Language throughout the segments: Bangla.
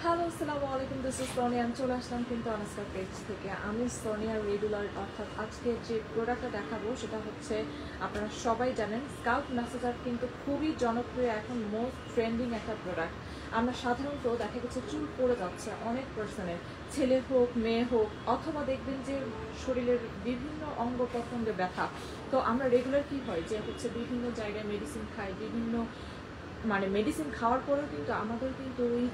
হ্যালো আসসালামু আলাইকুম, দিস ইজ সোনিয়া। আমি চলে আসলাম কিন্তু আনাস্কার পেজ থেকে। আমি সোনিয়ার রেগুলার অর্থাৎ আজকে যে প্রোডাক্টটা দেখাবো সেটা হচ্ছে আপনারা সবাই জানেন স্কাল্প ম্যাসাজার কিন্তু খুবই জনপ্রিয়, এখন মোস্ট ট্রেন্ডিং একটা প্রোডাক্ট। আমরা সাধারণত দেখা গেছে চুল পড়ে যাচ্ছে অনেক পার্সনের, ছেলে হোক মেয়ে হোক, অথবা দেখবেন যে শরীরের বিভিন্ন অঙ্গ প্রত্যঙ্গে ব্যথা। তো আমরা রেগুলার কি হয় যে হচ্ছে বিভিন্ন জায়গায় মেডিসিন খাই, বিভিন্ন মেডিসিন খাওয়ার পরেও কিন্তু আমাদের কিন্তু ওই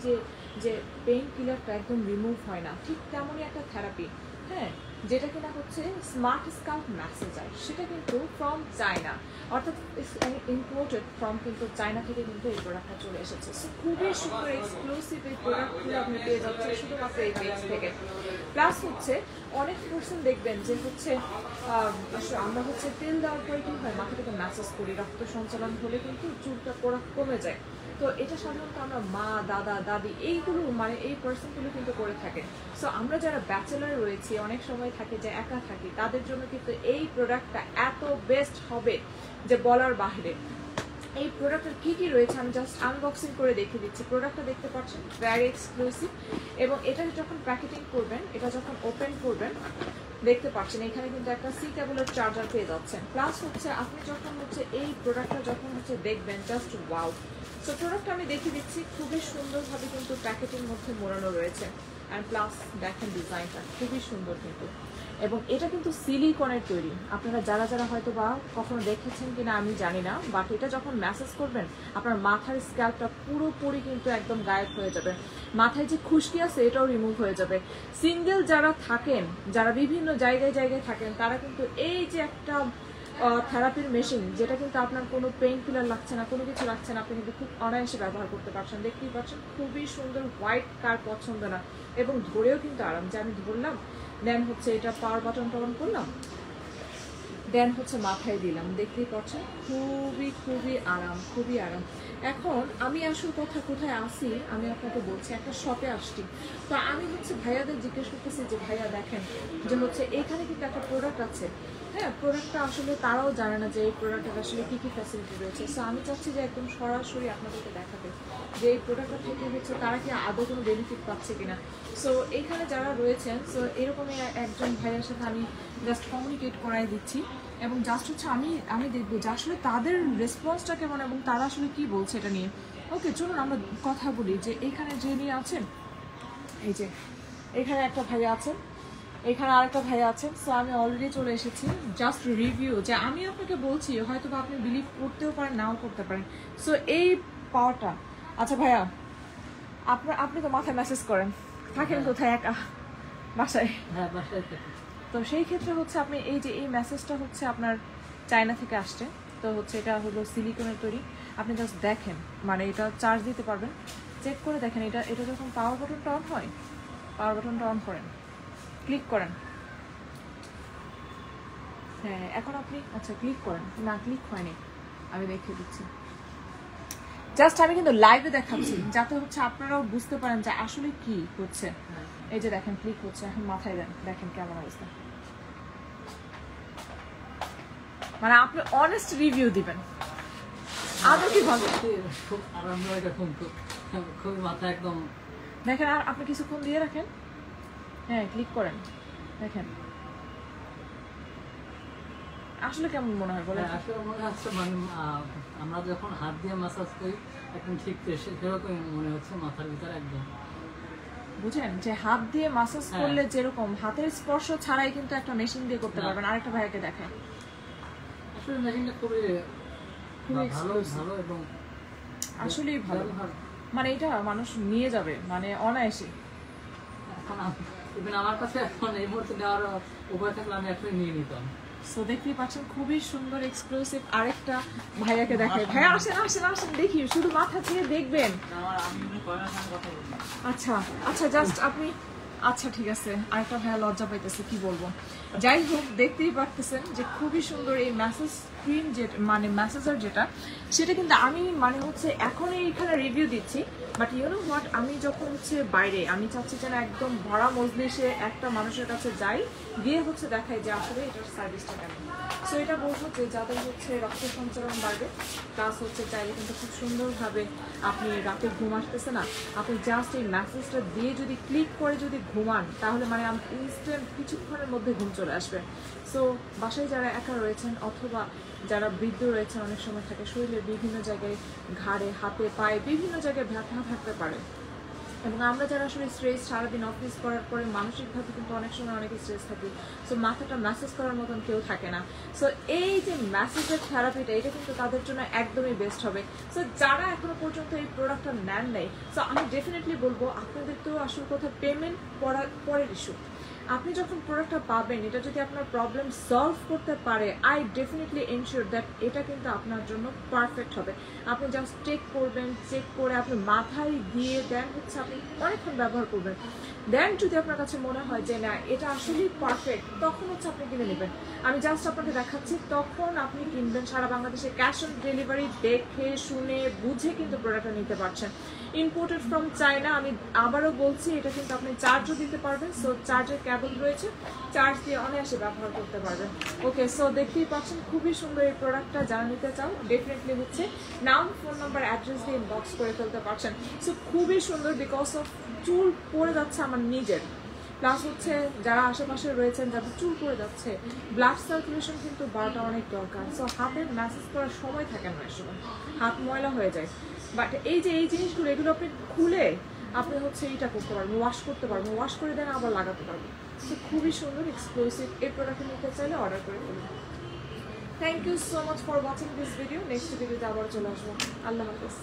যে পেইন কিলারটা একদম রিমুভ হয় না। ঠিক তেমনই একটা থেরাপি, হ্যাঁ, যেটা কিনা হচ্ছে স্মার্ট স্কাল্প ম্যাসাজার। সেটা কিন্তু ফ্রম চায়না, অর্থাৎ ইম্পোর্টেড ফ্রম কিন্তু চায়না থেকে কিন্তু এই প্রোডাক্টটা চলে এসেছে। সো খুবই সুন্দর এক্সক্লুসিভ এই প্রোডাক্টগুলো আপনি পেয়ে যাচ্ছেন শুধুমাত্র এই পেজ থেকে। প্লাস হচ্ছে অনেক পার্সন দেখবেন যে হচ্ছে আমরা হচ্ছে তেল দেওয়ার পরে কি হয়, মাথা থেকে ম্যাসাজ করি, রক্ত সঞ্চালন হলে কিন্তু চুলটা পড়া কমে যায়। তো এটা সাধারণত আমরা মা, দাদা, দাদি এইগুলো এই পার্সনগুলো কিন্তু করে থাকে। সো আমরা যারা ব্যাচেলার রয়েছি, অনেক সময় থাকে যে একা থাকি, তাদের জন্য কিন্তু এই প্রোডাক্টটা এত বেস্ট হবে যে বলার বাহিরে। এই প্রোডাক্টের কি কি রয়েছে আমি জাস্ট আনবক্সিং করে দেখিয়ে দিচ্ছি। প্রোডাক্টটা দেখতে পাচ্ছেন ভেরি এক্সক্লুসিভ, এবং এটা যখন প্যাকেটিং করবেন, এটা যখন ওপেন করবেন দেখতে পাচ্ছেন এখানে কিন্তু একটা সি কেবলের চার্জার পেয়ে যাচ্ছেন। প্লাস হচ্ছে আপনি যখন হচ্ছে এই প্রোডাক্টটা যখন হচ্ছে দেখবেন, জাস্ট ওয়াও। সো প্রোডাক্টটা আমি দেখিয়ে দিচ্ছি, খুবই সুন্দরভাবে কিন্তু প্যাকেটের মধ্যে মোড়ানো রয়েছে। অ্যান্ড প্লাস দেখেন ডিজাইনটা খুবই সুন্দর কিন্তু, এবং এটা কিন্তু সিলিকনের তৈরি। আপনারা যারা যারা হয়তো বা কখনো দেখেছেন কিনা আমি জানি না, বাট এটা যখন ম্যাসাজ করবেন আপনার মাথার স্ক্যাল্পটা পুরোপুরি কিন্তু একদম গায়েব হয়ে যাবে। মাথায় যে খুশকি আছে এটাও রিমুভ হয়ে যাবে। সিঙ্গেল যারা থাকেন, যারা বিভিন্ন জায়গায় জায়গায় থাকেন, তারা কিন্তু এই যে একটা থেরাপির মেশিন, যেটা কিন্তু আপনার কোনো পেইন কিলার লাগছে না, কোনো কিছু লাগছে না, আপনি কিন্তু খুব অনায়াসে ব্যবহার করতে পারছেন। দেখতেই পাচ্ছেন খুবই সুন্দর, হোয়াইট কার পছন্দ না, এবং ধরেও কিন্তু আরাম। যে আমি ধরলাম, দেন হচ্ছে এটা পাওয়ার বাটনটা অন করলাম, দেন হচ্ছে মাথায় দিলাম, দেখতেই পাচ্ছেন খুবই খুবই আরাম, খুবই আরাম। এখন আমি আসল কথা কোথায় আসি আমি আপনাকে বলছি, একটা শপে আসছি। তো আমি হচ্ছে ভাইয়াদের জিজ্ঞেস করতেছি যে ভাইয়া দেখেন যে হচ্ছে এখানে কিন্তু একটা প্রোডাক্ট আছে, হ্যাঁ, প্রোডাক্টটা আসলে তারাও জানে না যে এই প্রোডাক্টের আসলে কী কী ফ্যাসিলিটি রয়েছে। সো আমি চাচ্ছি যে একদম সরাসরি আপনাদেরকে দেখাতে যে এই প্রোডাক্টটা থেকে হচ্ছে তারা কি আদৌ কোনো বেনিফিট পাচ্ছে কিনা। সো এইখানে যারা রয়েছেন, সো এরকমই একজন ভাইয়ের সাথে আমি জাস্ট কমিউনিকেট করাই দিচ্ছি, এবং জাস্ট হচ্ছে আমি দেখবো যে আসলে তাদের রেসপন্সটা কেমন এবং তারা আসলে কি বলছে এটা নিয়ে। ওকে, চলুন আমরা কথা বলি। যে এইখানে যে নিয়ে আছেন, এই যে এখানে একটা ভাইয়া আছেন, এখানে আরেকটা ভাইয়া আছেন। সো আমি অলরেডি চলে এসেছি জাস্ট রিভিউ, যে আমি আপনাকে বলছি হয়তো বা আপনি বিলিভ করতেও পারেন, নাও করতে পারেন। সো এই পাওয়ারটা, আচ্ছা ভাইয়া আপনি তো মাথায় মেসেজ করেন, থাকেন কোথায় একা? বাসায়? হ্যাঁ, বাসায়। তো সেই ক্ষেত্রে হচ্ছে আপনি এই যে এই মেসেজটা হচ্ছে আপনার চায়না থেকে আসছে। তো হচ্ছে এটা হলো সিলিকনের তৈরি। আপনি জাস্ট দেখেন, এটা চার্জ দিতে পারবেন, চেক করে দেখেন। এটা যখন পাওয়ার বাটনটা অন হয়, পাওয়ার বাটনটা অন করেন, ক্লিক করেন, হ্যাঁ এখন আপনি আচ্ছা ক্লিক করেন, না ক্লিক হয়নি, আমি দেখিয়ে দিচ্ছি। জাস্ট আমি কিন্তু লাইভে দেখাচ্ছি যাতে হচ্ছে আপনারাও বুঝতে পারেন যে আসলে কি হচ্ছে। এই যে দেখেন ক্লিক হচ্ছে, এখন মাথায় দেন, দেখেন কেমন অবস্থা। আপনি অনেস্ট রিভিউ দিবেন, আদৌ কি ভালো? খুব আরামদায়ক, এখন খুব মাথা একদম দেখেন। আর আপনি কিছুক্ষণ দিয়ে রাখেন, হ্যাঁ ক্লিক করেন, দেখেন আসলে কেমন মনে হয় বলেন? আসলে মনে হচ্ছে আমরা যখন হাত দিয়ে ম্যাসাজ করি একদম ঠিক সেরকম মনে হচ্ছে মাথার ভিতরে একদম। বুঝেন যে হাত দিয়ে ম্যাসাজ করলে যেরকম হাতের স্পর্শ ছাড়াই কিন্তু একটা মেশিন দিয়ে করতে পারবেন। আরেকটা ভাইয়াকে দেখেন, আসলে মেশিনটা খুবই ভালো এবং আসলেই ভালো। এটা মানুষ নিয়ে যাবে অনায়াসে। এখন আমার কাছে এখন এই মুহূর্তে নেওয়ার উপায় থাকলে আমি এখনই নিয়ে নিতাম। সো দেখতেই পাচ্ছেন খুবই সুন্দর এক্সক্লুসিভ আরেকটা ভাইয়াকে দেখাই। ভাইয়া আসেন আসেন আসেন, দেখি শুধু মাথা থেকে দেখবেন। আচ্ছা আচ্ছা, জাস্ট আপনি, আচ্ছা ঠিক আছে। আরেকটা ভাইয়া লজ্জা পাইতেছে, কি বলবো। যাই হোক, দেখতেই পারতেছেন যে খুবই সুন্দর এই ম্যাসেজ স্ক্রিন, যে ম্যাসেজার যেটা, সেটা কিন্তু আমি হচ্ছে এখন এইখানে রিভিউ দিচ্ছি। বাট ইউ নো হোয়াট, আমি যখন হচ্ছে বাইরে, আমি চাচ্ছি যেন একদম ভরা মজলিসে একটা মানুষের কাছে যাই, গিয়ে হচ্ছে দেখাই যে আসলে এটার সার্ভিসটা কেমন। সো এটা বলবো যে যাদের হচ্ছে রক্ত সঞ্চালন বাড়বে, প্লাস হচ্ছে চাইলে কিন্তু খুব সুন্দরভাবে আপনি রাতে ঘুম আসতেছে না, আপনি জাস্ট এই ম্যাসেজটা দিয়ে যদি ক্লিক করে যদি ঘুমান, তাহলে মানে ইনস্ট্যান্ট কিছুক্ষণের মধ্যে ঘুম চলে আসবে। সো বাসায় যারা একা রয়েছেন অথবা যারা বৃদ্ধ রয়েছেন, অনেক সময় থাকে শরীরের বিভিন্ন জায়গায়, ঘাড়ে, হাতে, পায়ে বিভিন্ন জায়গায় ব্যথা থাকতে পারে, এবং আমরা যারা আসলে স্ট্রেস সারাদিন অফিস করার পরে মানসিকভাবে কিন্তু অনেক সময় অনেক স্ট্রেস থাকি, সো মাথাটা ম্যাসেজ করার মতন কেউ থাকে না। সো এই যে ম্যাসেজের থেরাপিটা, এটা কিন্তু তাদের জন্য একদমই বেস্ট হবে। সো যারা এখনো পর্যন্ত এই প্রোডাক্টটা নেন নাই, সো আমি ডেফিনেটলি বলবো আপনাদের তো আসল কথা পেমেন্ট পরের ইস্যু। আপনি যখন প্রোডাক্টটা পাবেন, এটা যদি আপনার প্রবলেম সলভ করতে পারে, আই ডেফিনেটলি এনশিওর দ্যাট এটা কিন্তু আপনার জন্য পারফেক্ট হবে। আপনি জাস্ট চেক করবেন, চেক করে আপনি মাথায় দিয়ে দেন হচ্ছে আপনি অনেকক্ষণ ব্যবহার করবেন, দেন যদি আপনার কাছে মনে হয় যে না এটা আসলেই পারফেক্ট, তখন হচ্ছে আপনি কিনে নেবেন। আমি জাস্ট আপনাকে দেখাচ্ছি, তখন আপনি কিনবেন। সারা বাংলাদেশে ক্যাশ অন ডেলিভারি দেখে শুনে বুঝে কিন্তু প্রোডাক্টটা নিতে পারছেন। ইম্পোর্টেড ফ্রম চায়না, আমি আবারও বলছি, এটা কিন্তু আপনি চার্জও দিতে পারবেন। সো চার্জের কেবল রয়েছে, চার্জ দিয়ে অনায়াসে ব্যবহার করতে পারবেন। ওকে, সো দেখতেই পাচ্ছেন খুবই সুন্দর এই প্রোডাক্টটা। যারা নিতে চাও ডেফিনেটলি হচ্ছে নাম, ফোন নাম্বার, অ্যাড্রেস দিয়ে ইনবক্স করে ফেলতে পারছেন। সো খুবই সুন্দর, বিকজ অফ চুল পড়ে যাচ্ছে আমার নিজের, প্লাস হচ্ছে যারা আশেপাশে রয়েছেন যাদের চুল পড়ে যাচ্ছে, ব্লাড সার্কুলেশন কিন্তু বাড়াটা অনেক দরকার। সো হাতের ম্যাসেজ করার সময় থাকে না, সময় হাত ময়লা হয়ে যায়। বাট এই যে এই জিনিসগুলো, এগুলো আপনি খুলে আপনি হচ্ছে এইটা করতে পারবেন, ওয়াশ করতে পারবেন, ওয়াশ করে দেন আবার লাগাতে পারবেন। সো খুবই সুন্দর, এক্সক্লুসিভ। এই প্রোডাক্ট নিতে চাইলে অর্ডার করে ফেলুন। Thank you so much for watching this video. Next ভিডিওতে আবার চলে আসবো। আল্লাহ হাফেজ।